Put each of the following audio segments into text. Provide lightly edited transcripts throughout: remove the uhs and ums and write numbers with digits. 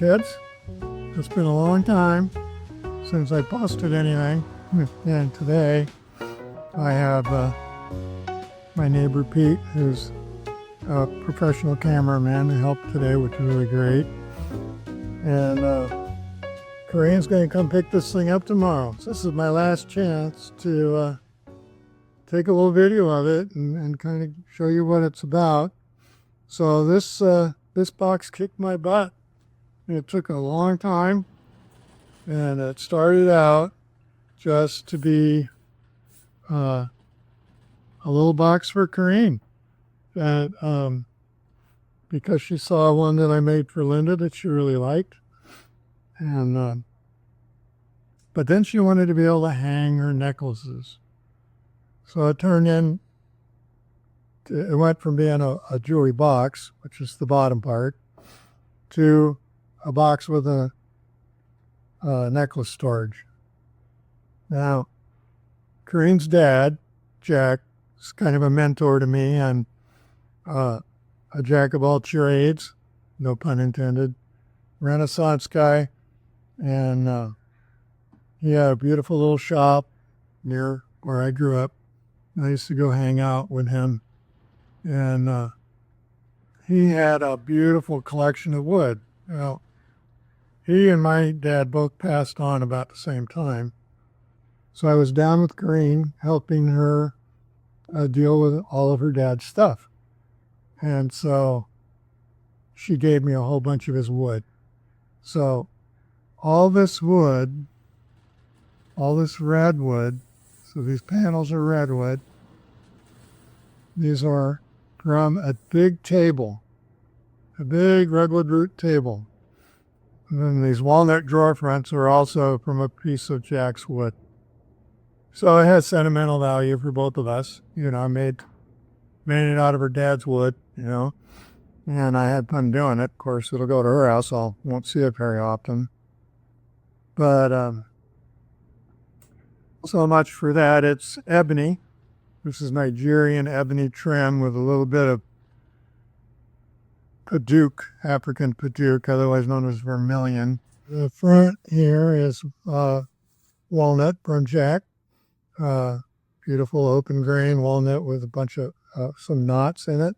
kids. It's been a long time since I posted anything, and today I have my neighbor Pete, who's a professional cameraman, who helped today, which is really great. And Karene's going to come pick this thing up tomorrow. So this is my last chance to take a little video of it and kind of show you what it's about. So this box kicked my butt. It took a long time, and it started out just to be a little box for Karene. That because she saw one that I made for Linda that she really liked, and but then she wanted to be able to hang her necklaces. So it went from being a jewelry box, which is the bottom part, to a box with a necklace storage. Now, Karene's dad, Jack, is kind of a mentor to me, and a jack of all trades, no pun intended, Renaissance guy, and he had a beautiful little shop near where I grew up. I used to go hang out with him, and he had a beautiful collection of wood. Well, he and my dad both passed on about the same time, so I was down with Karene helping her deal with all of her dad's stuff. And so she gave me a whole bunch of his wood. So all this wood, all this redwood, so these panels are redwood. These are from a big table, a big redwood root table. And then these walnut drawer fronts are also from a piece of Jack's wood. So it has sentimental value for both of us. You know, I made it out of her dad's wood, you know, and I had fun doing it. Of course, it'll go to her house. I won't see it very often. But so much for that. It's ebony. This is Nigerian ebony trim with a little bit of Paduke, African Paduke, otherwise known as vermilion. The front here is walnut from Jack. Beautiful open grain walnut with a bunch of some knots in it.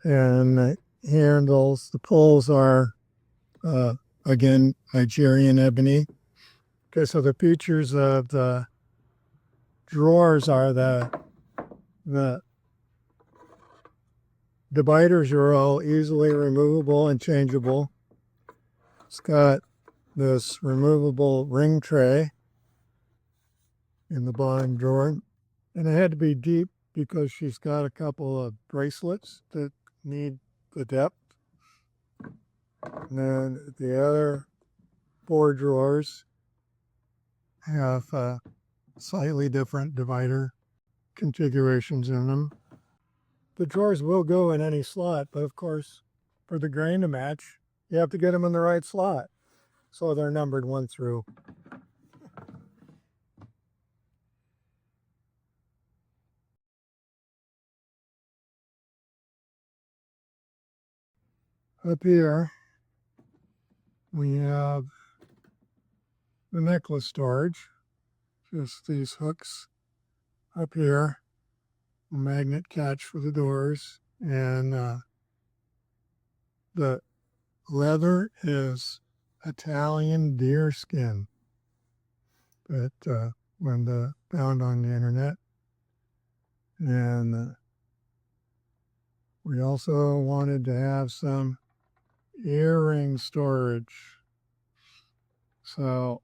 And the handles, the pulls are, again, Nigerian ebony. Okay, so the features of the drawers are the dividers are all easily removable and changeable. It's got this removable ring tray in the bottom drawer, and it had to be deep because she's got a couple of bracelets that need the depth. And then the other 4 drawers have slightly different divider configurations in them. The drawers will go in any slot, but of course, for the grain to match, you have to get them in the right slot. So they're numbered 1 through. Up here, we have the necklace storage, just these hooks up here, a magnet catch for the doors, and the leather is Italian deer skin that when found on the internet. And we also wanted to have some earring storage. So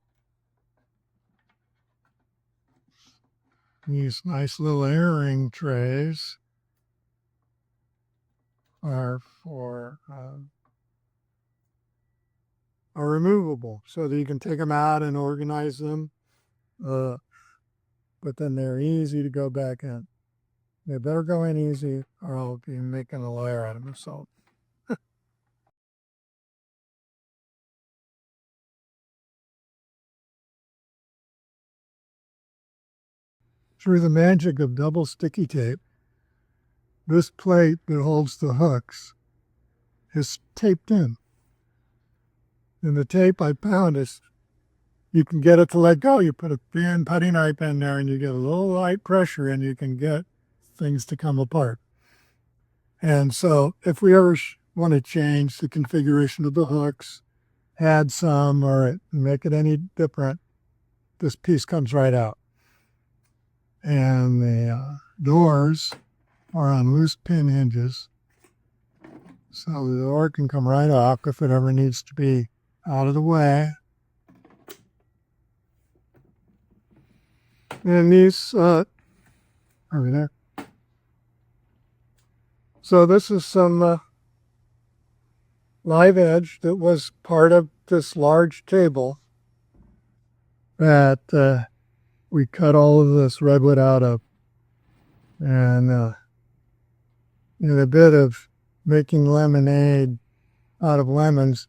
these nice little earring trays are removable, so that you can take them out and organize them. But then they're easy to go back in. They better go in easy, or I'll be making a liar out of myself. Through the magic of double sticky tape, this plate that holds the hooks is taped in. And the tape I found is you can get it to let go. You put a thin putty knife in there and you get a little light pressure and you can get things to come apart. And so if we ever want to change the configuration of the hooks, add some or make it any different, this piece comes right out. And the doors are on loose pin hinges. So the door can come right off if it ever needs to be out of the way. And these, are we there? So this is some live edge that was part of this large table that we cut all of this redwood out of. And in a bit of making lemonade out of lemons,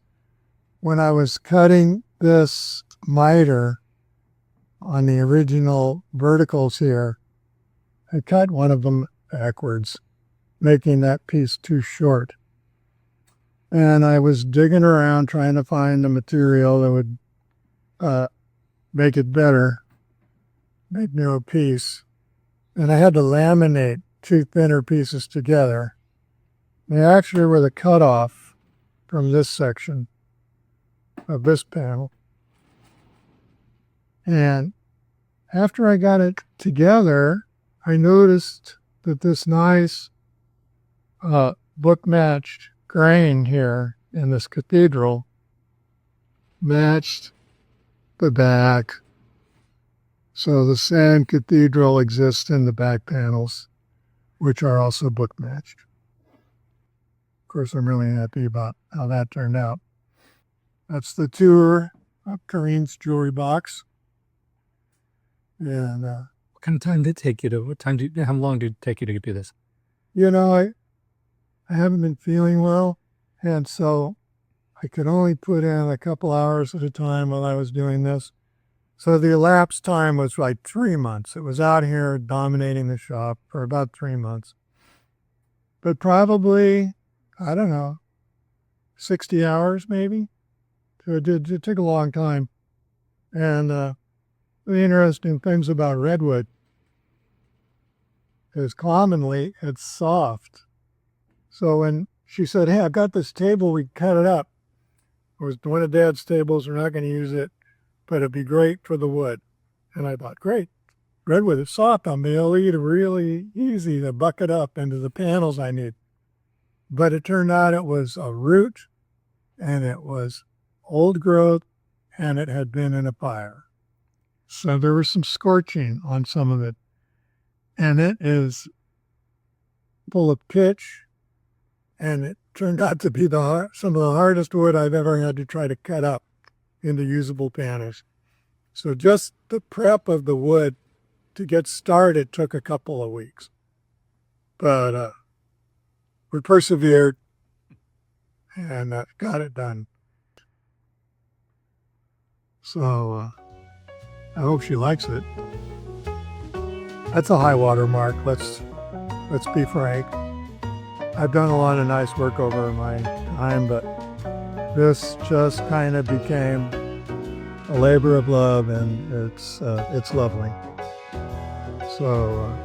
when I was cutting this miter on the original verticals here, I cut one of them backwards, making that piece too short. And I was digging around trying to find a material that would make it better, make me a piece. And I had to laminate two thinner pieces together. They actually were the cutoff from this section of this panel. And after I got it together, I noticed that this nice book-matched grain here in this cathedral matched the back. So the same cathedral exists in the back panels, which are also book-matched. Of course, I'm really happy about how that turned out. That's the tour of Karene's jewelry box. And what kind of time did it take you to, how long did it take you to do this? You know, I haven't been feeling well, and so I could only put in a couple hours at a time while I was doing this. So the elapsed time was like 3 months. It was out here dominating the shop for about 3 months. But probably, I don't know, 60 hours maybe. So it took a long time. And the interesting things about redwood is commonly it's soft. So when she said, hey, I've got this table, we cut it up. It was one of Dad's tables, we're not going to use it, but it'd be great for the wood. And I thought, great, redwood is soft. I'll be able to eat it really easy to buck it up into the panels I need. But it turned out it was a root, and it was old growth, and it had been in a fire. So there was some scorching on some of it. And it is full of pitch, and it turned out to be some of the hardest wood I've ever had to try to cut up into usable panels. So just the prep of the wood to get started took a couple of weeks. But we persevered and got it done. So I hope she likes it. That's a high water mark. Let's be frank. I've done a lot of nice work over my time, but this just kind of became a labor of love, and it's lovely. So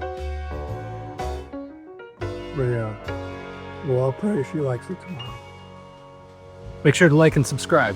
we'll all pray she likes it tomorrow. Make sure to like and subscribe.